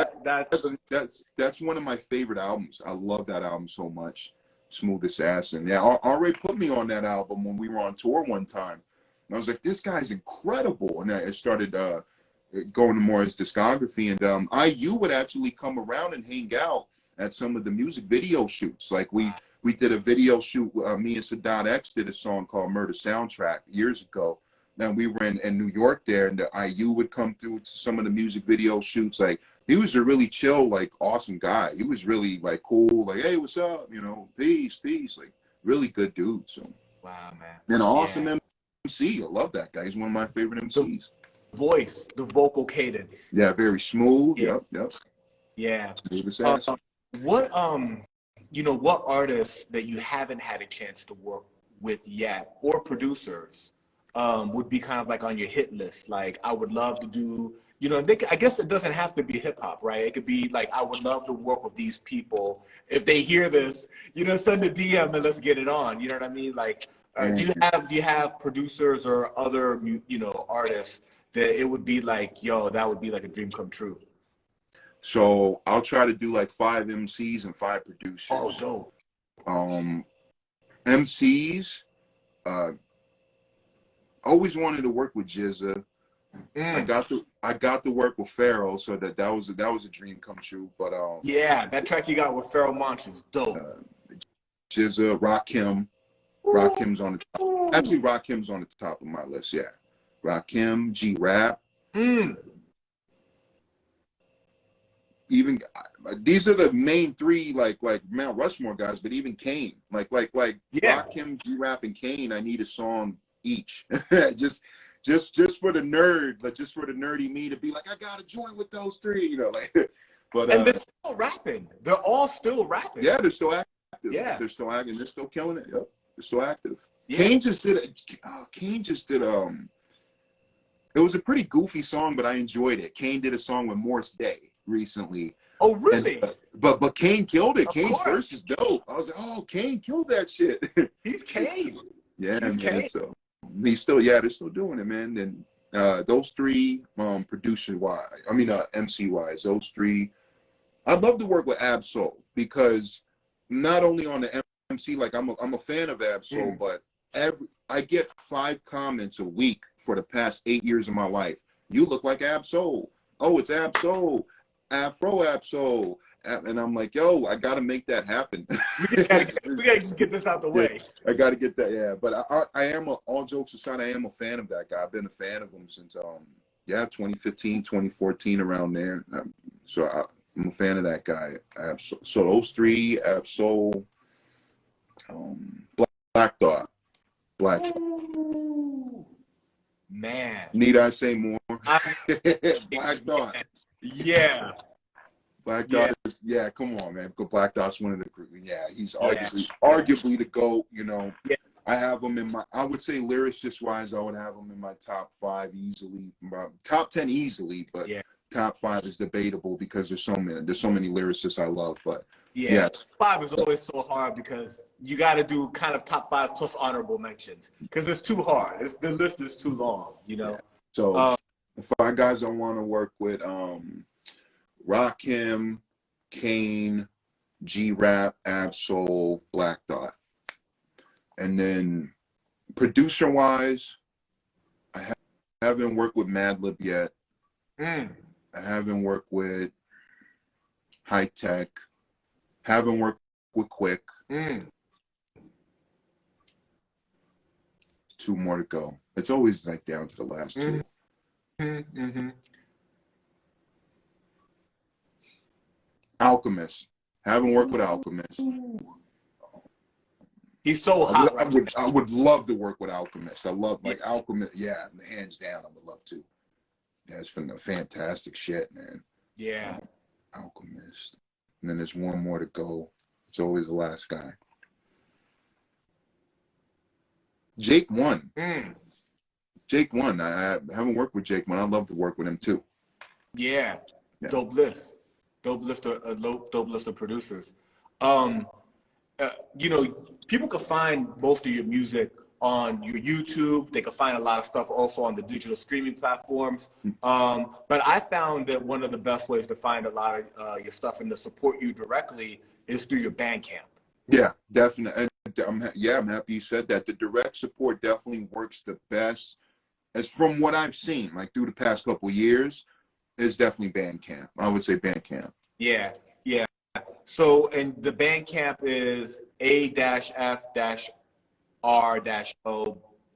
one of my favorite albums. I love that album so much. Smooth Assassin. Yeah, R.A. put me on that album when we were on tour one time. And I was like, this guy's incredible. And I started going to more his discography. And IU would actually come around and hang out at some of the music video shoots. We did a video shoot. Me and Sadat X did a song called Murder Soundtrack years ago. and we were in New York there, and the IU would come through to some of the music video shoots. Like, he was a really chill, like, awesome guy. He was really, like, cool. Like, hey, what's up? You know, peace. Like, really good dude. So, wow, man. and an awesome MC. I love that guy. He's one of my favorite MCs. The voice, the vocal cadence. Yeah, very smooth. Yeah. Yep. Yeah. Smooth as ass. What what artists that you haven't had a chance to work with yet, or producers, would be kind of like on your hit list? Like, I would love to do, I guess it doesn't have to be hip hop, right? It could be like, I would love to work with these people. If they hear this, send a DM and let's get it on. You know what I mean? Like, do you have producers or other, artists that it would be like, yo, that would be like a dream come true? So I'll try to do like 5 MCs and 5 producers. Oh, dope. MCs, always wanted to work with Jizza. I got to work with Pharaoh, so that was a dream come true. But yeah, that track you got with Pharaoh Monch is dope. Jizza, Rakim. Rakim's on the top. Actually, Rakim's on the top of my list. Yeah, Rakim, G-Rap. Even these are the main 3 like Mount Rushmore guys, but even Kane, like Rakim, G-Rap, and Kane, I need a song each. just for the nerd, like just for the nerdy me to be like, I gotta join with those 3, like. But and they're still rapping. They're all still rapping. Yeah, they're still active. Yeah, they're still active. They're still killing it. Yep, they're still active. Yeah. Kane just did. It was a pretty goofy song, but I enjoyed it. Kane did a song with Morris Day recently. Oh, really? And, but Kane killed it. Of Kane's course. verse is dope. I was like, oh, Kane killed that shit. He's Kane. Yeah, He's man. Kane. So they're still doing it, man. And those 3, producer wise, MC wise, those 3. I'd love to work with Ab-Soul, because not only on the MC, like I'm a fan of Ab-Soul, but I get 5 comments a week for the past 8 years of my life. You look like Ab-Soul. Oh, it's Ab-Soul. Afro Ab-Soul. And I'm like, yo, I got to make that happen. we gotta just get this out the way. Yeah, I got to get that. Yeah. But I am, all jokes aside, I am a fan of that guy. I've been a fan of him since, 2015, 2014, around there. So I'm a fan of that guy. So those 3, Ab-Soul, Black Thought. Ooh, man. Need I say more? Black Thought. Yeah. Black Dot is, come on, man. Black Dot's one of the, he's arguably the GOAT, Yeah. I have him in my, I would say lyricist wise, I would have him in my top 5 easily, top 10 easily, but top 5 is debatable because there's so many lyricists I love, but 5 is always so hard because you got to do kind of top 5 plus honorable mentions because it's too hard. The list is too long, Yeah. So the 5 guys I want to work with, Rakim, Kane, G-Rap, Ab-Soul, Black Dot. And then producer-wise, I haven't worked with Madlib yet. I haven't worked with High Tech. Haven't worked with Quick. 2 more to go. It's always like down to the last 2. Alchemist. Haven't worked with Alchemist. He's so hot. I would love to work with Alchemist. I love Alchemist. Yeah, hands down, I would love to. That's fantastic shit, man. Yeah. Alchemist. And then there's 1 more to go. It's always the last guy. Jake One. Jake One. I haven't worked with Jake One. I'd love to work with him too. Yeah. Dope list. Dope list of producers. People can find most of your music on your YouTube. They can find a lot of stuff also on the digital streaming platforms. But I found that one of the best ways to find a lot of your stuff and to support you directly is through your Bandcamp. Yeah, definitely. And I'm happy you said that. The direct support definitely works the best. As from what I've seen, like through the past couple of years, is definitely Bandcamp. I would say Bandcamp. Yeah. So, and the Bandcamp is A-F-R-O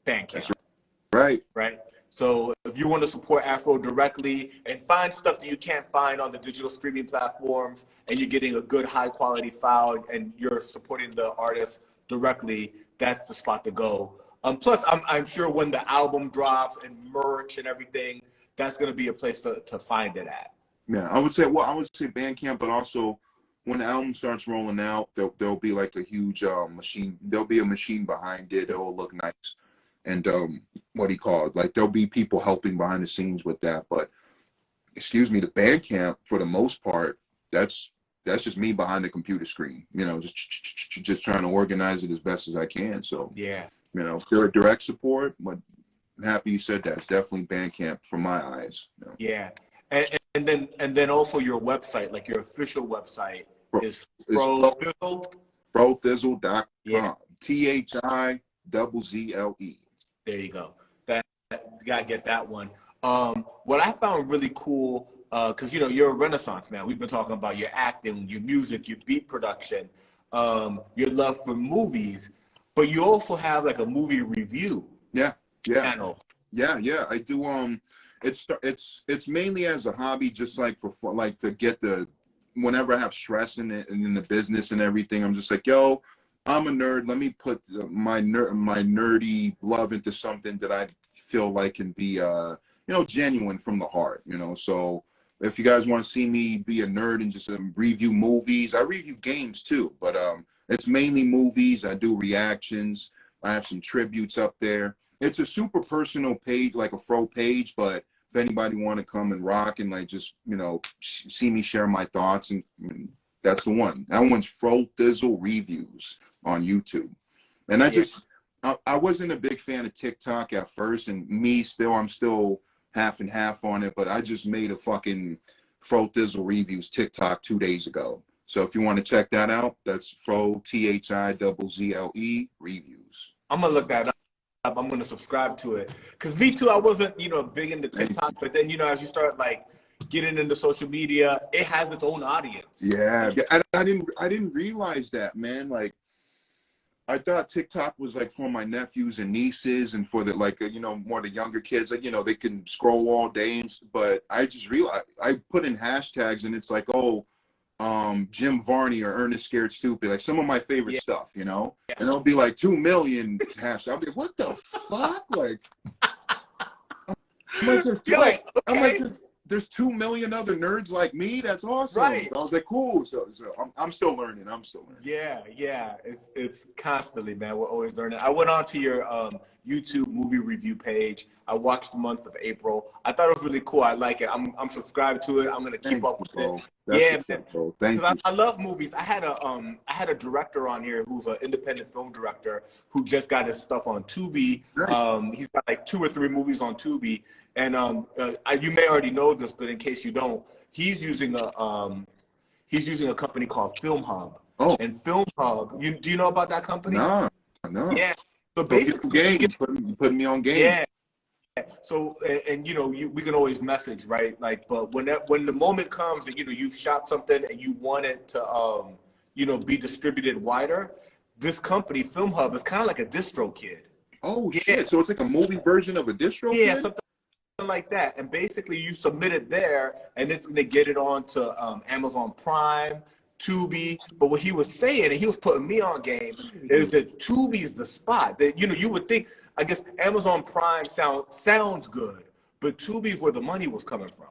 Bandcamp. Right. right? So if you want to support Afro directly and find stuff that you can't find on the digital streaming platforms, and you're getting a good high quality file and you're supporting the artist directly, that's the spot to go. Plus, I'm sure when the album drops and merch and everything, that's going to be a place to find it at. Yeah, I would say, well, I would say Bandcamp, but also when the album starts rolling out, there'll be like a huge machine. There'll be a machine behind it. It'll look nice. And what do you call it? Like there'll be people helping behind the scenes with that. But excuse me, the Bandcamp for the most part, that's just me behind the computer screen. You know, just trying to organize it as best as I can. So Yeah, you know, direct support. But I'm happy you said that. It's definitely Bandcamp from my eyes. You know? yeah, and then also your website, like your official website, is prowess.com. Yeah. THIZZLE. There you go. That you gotta get that one. What I found really cool, because you know you're a Renaissance man. We've been talking about your acting, your music, your beat production, your love for movies, but you also have like a movie review. Yeah. Channel. Yeah. I do. It's mainly as a hobby, just like for fun, like to get whenever I have stress in it and in the business and everything, I'm just like, yo, I'm a nerd. Let me put my nerdy love into something that I feel like can be, genuine from the heart, you know? So if you guys want to see me be a nerd and just review movies, I review games too, but it's mainly movies. I do reactions. I have some tributes up there. It's a super personal page, like a fro page, but if anybody want to come and rock and like just, you know, see me share my thoughts, and that's the one. That one's Fro Thizzle Reviews on YouTube. And I wasn't a big fan of TikTok at first, and I'm still half and half on it, but I just made a fucking Fro Thizzle Reviews TikTok 2 days ago. So if you want to check that out, that's Fro THIZZLE Reviews. I'm gonna look that up. I'm gonna subscribe to it, because me too. I wasn't, big into TikTok, but then as you start like getting into social media, it has its own audience. Yeah, I didn't realize that, man. Like, I thought TikTok was like for my nephews and nieces and for the more the younger kids, like they can scroll all day. But I just realized I put in hashtags and it's like, oh, Jim Varney or Ernest Scared Stupid, like some of my favorite stuff, and it'll be like 2 million hashtags. I'll be like, what the fuck? Like, there's 2 million other nerds like me. That's awesome. Right. I was like, cool. So I'm still learning. Yeah. It's constantly, man. We're always learning. I went on to your YouTube movie review page. I watched the month of April. I thought it was really cool. I like it. I'm subscribed to it. I'm gonna keep up with it. That's bro. Thank you. I love movies. I had a director on here who's an independent film director who just got his stuff on Tubi. Right. He's got like 2 or 3 movies on Tubi. And you may already know this, but in case you don't, he's using a company called Film Hub. Oh. And Film Hub, do you know about that company? No. Yeah. So basically, putting me on game. Yeah. So and we can always message, right? Like, but when the moment comes that you've shot something and you want it to be distributed wider, this company Film Hub is kind of like a distro kid. Oh shit! So it's like a movie version of a distro kid? Yeah, something like that. And basically you submit it there and it's going to get it on to Amazon Prime, Tubi. But what he was saying, and he was putting me on game, is that Tubi's the spot. That you would think, I guess Amazon Prime sounds good, but Tubi's where the money was coming from.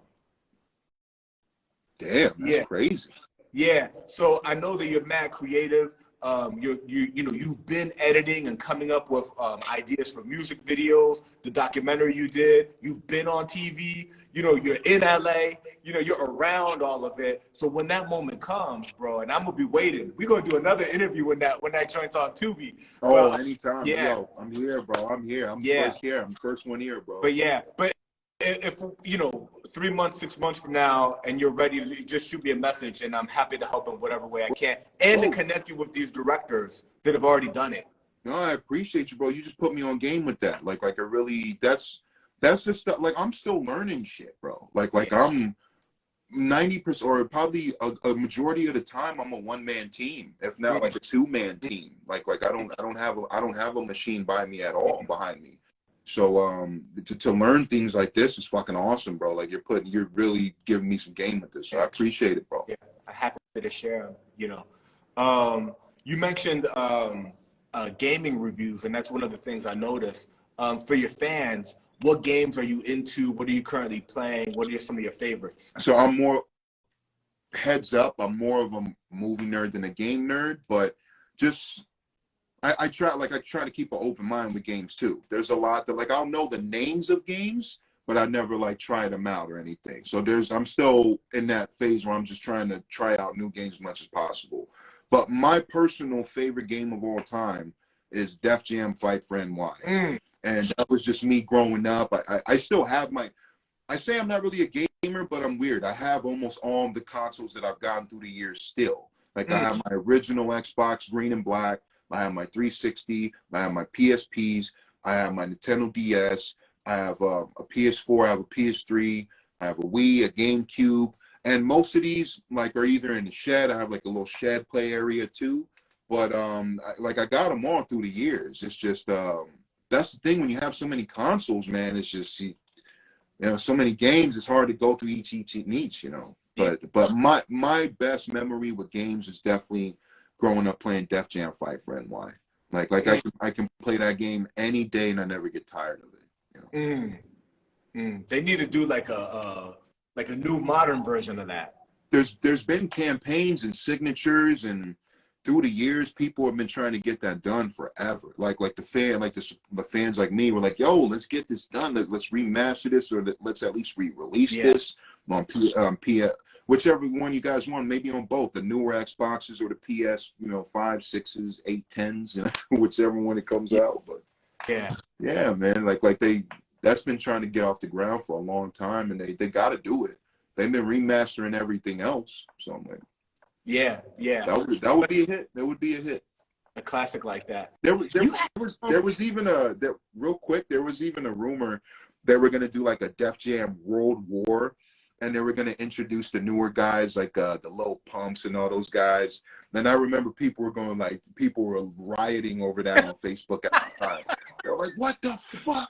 Damn, that's crazy. Yeah. So I know that you're mad creative. You've been editing and coming up with ideas for music videos, the documentary you did. You've been on TV. You're in LA. You're around all of it. So when that moment comes, bro, and I'm gonna be waiting. We're gonna do another interview when that joint's on Tubi. Oh, anytime. Yeah. Yo, I'm here, bro. I'm here. I'm first here. I'm the first one here, bro. But if 3 months, 6 months from now, and you're ready to just shoot me a message, and I'm happy to help in whatever way I can, and to connect you with these directors that have already done it. No, I appreciate you, bro. You just put me on game with that. Like I really, that's just stuff. Like I'm still learning shit, bro. Like I'm 90% or probably a majority of the time I'm a 1-man team, if not like a 2-man team. Like I don't have a machine by me at all behind me. So to learn things like this is fucking awesome, bro. Like you're really giving me some game with this. So I appreciate it, bro. Yeah, I'm happy to share them, you know. You mentioned gaming reviews, and that's one of the things I noticed. For your fans, what games are you into? What are you currently playing? What are some of your favorites? So I'm more, heads up, I'm more of a movie nerd than a game nerd, but just I try to keep an open mind with games too. There's a lot that like I'll know the names of games, but I never like try them out or anything. So I'm still in that phase where I'm just trying to try out new games as much as possible. But my personal favorite game of all time is Def Jam Fight for NY. And that was just me growing up. I still have I say I'm not really a gamer, but I'm weird. I have almost all of the consoles that I've gotten through the years still. Like I have my original Xbox, green and black. I have my 360. I have my PSPs. I have my Nintendo DS. I have a PS4. I have a PS3. I have a Wii, a GameCube. And most of these like are either in the shed. I have like a little shed play area too. But I got them all through the years. It's just that's the thing when you have so many consoles, man. It's just so many games. It's hard to go through each, you know. But my best memory with games is definitely growing up playing Def Jam Fight for NY. Like I can play that game any day and I never get tired of it. You know? They need to do like a new modern version of that. There's been campaigns and signatures, and through the years people have been trying to get that done forever. Like the fans like me were like, yo, let's get this done. Let's remaster this, or let's at least re-release this on whichever one you guys want, maybe on both the newer Xboxes or the PS, 5, 6s, 8, 10s, whichever one it comes out. But yeah, man, that's been trying to get off the ground for a long time, and they got to do it. They've been remastering everything else, so I'm like, that would be a hit. That would be a hit. A classic like that. There was even real quick. There was even a rumor they were gonna do like a Def Jam World War. And they were going to introduce the newer guys, like the Low Pumps and all those guys. Then I remember people were rioting over that on Facebook at the time. They were like, what the fuck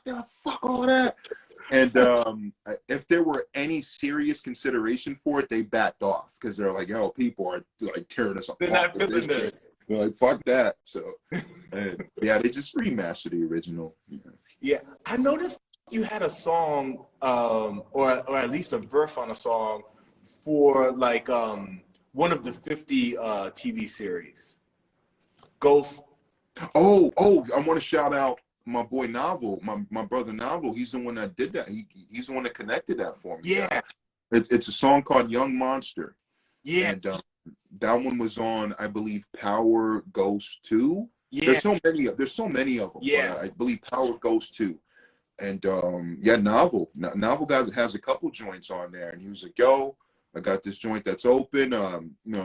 all that? And if there were any serious consideration for it, they backed off because they're like, yo, people are like tearing us apart. They're not feeling this. They're like, fuck that. So, they just remastered the original. Yeah, I noticed you had a song, or at least a verse on a song for like one of the 50 TV series, Ghost. Oh! I want to shout out my boy Novel, my brother Novel. He's the one that did that. He's the one that connected that for me. Yeah, it's a song called Young Monster. Yeah, and that one was on, I believe, Power Ghost 2. Yeah, there's so many of them. Yeah, but I believe Power Ghost 2. And Novel guy has a couple joints on there, and he was like, yo, I got this joint that's open,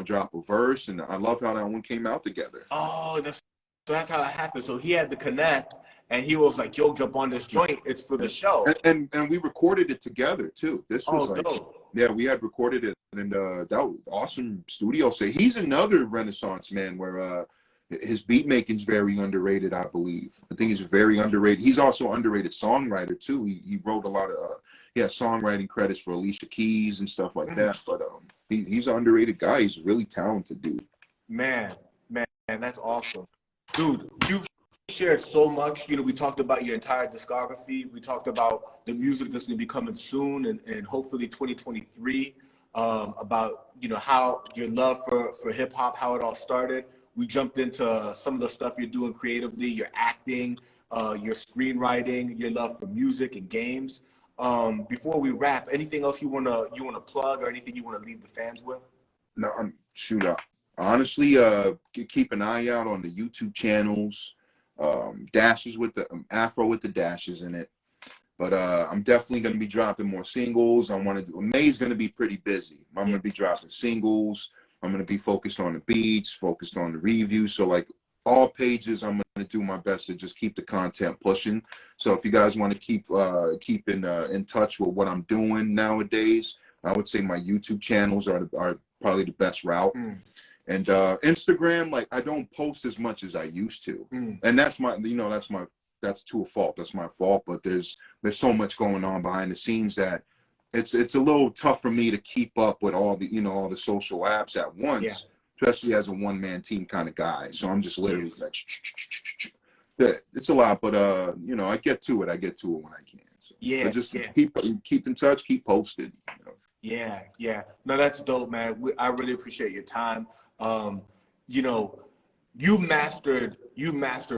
drop a verse. And I love how that one came out together. Oh, that's how it happened. So he had to connect, and he was like, yo, jump on this joint, it's for the show. And we recorded it together too. This was dope. We had recorded it, and that was awesome studio set. He's another Renaissance man where his beat making's very underrated, I believe. I think he's very underrated. He's also an underrated songwriter too. He wrote a lot of he has songwriting credits for Alicia Keys and stuff like that. But he's an underrated guy. He's a really talented dude. Man, that's awesome. Dude, you've shared so much. We talked about your entire discography. We talked about the music that's gonna be coming soon and hopefully 2023. About how your love for hip hop, how it all started. We jumped into some of the stuff you're doing creatively, your acting, your screenwriting, your love for music and games. Before we wrap, anything else you wanna plug or anything you wanna leave the fans with? No, honestly, keep an eye out on the YouTube channels. Dashes with the Afro with the dashes in it. But I'm definitely going to be dropping more singles. May's going to be pretty busy. I'm going to be dropping singles. I'm going to be focused on the beats, focused on the reviews. So like all pages, I'm going to do my best to just keep the content pushing. So if you guys want to keep in touch with what I'm doing nowadays, I would say my YouTube channels are probably the best route. And Instagram, like I don't post as much as I used to. And that's my that's to a fault. That's my fault. But there's so much going on behind the scenes that it's a little tough for me to keep up with all the, you know, all the social apps at Yeah. once, especially as a one-man team kind of guy. So I'm just literally like, it's a lot, but you know, I get to it when I can. So, Yeah, but just yeah. keep in touch, keep posted. You know? Yeah, yeah. No, that's dope, man. I really appreciate your time. You know, you mastered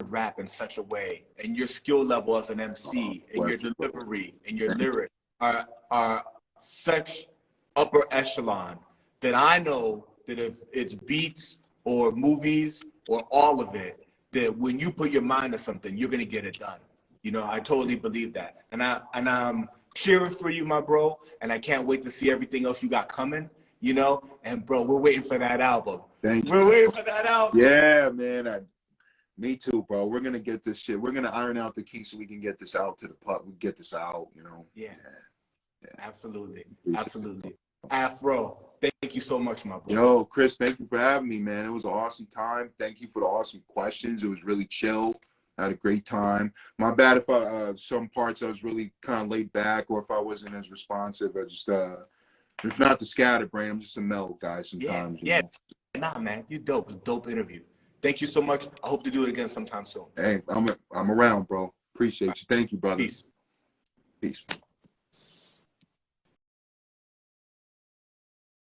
rap in such a way, and your skill level as an MC and your delivery and your lyrics are such upper echelon that I know that if it's beats or movies or all of it, that when you put your mind to something, you're gonna get it done. You know, I totally believe that, and I'm cheering for you, my bro, and I can't wait to see everything else you got coming. You know, and bro, we're waiting for that album. Thank you. We're waiting for that album. Yeah, man. Me too, bro. We're gonna get this shit. We're gonna iron out the key so we can get this out to the pub. We get this out, you know. Yeah. Absolutely. Appreciate Absolutely. Afro, thank you so much, my bro. Yo, Chris, thank you for having me, man. It was an awesome time. Thank you for the awesome questions. It was really chill. I had a great time. My bad if I some parts I was really kind of laid back, or if I wasn't as responsive. I just if not the scatterbrain, I'm just a mellow guy sometimes. Yeah. You know? Nah, man, you dope. It's a dope interview. Thank you so much. I hope to do it again sometime soon. Hey, I'm around, bro. Appreciate you. Thank you, brother. Peace. Peace.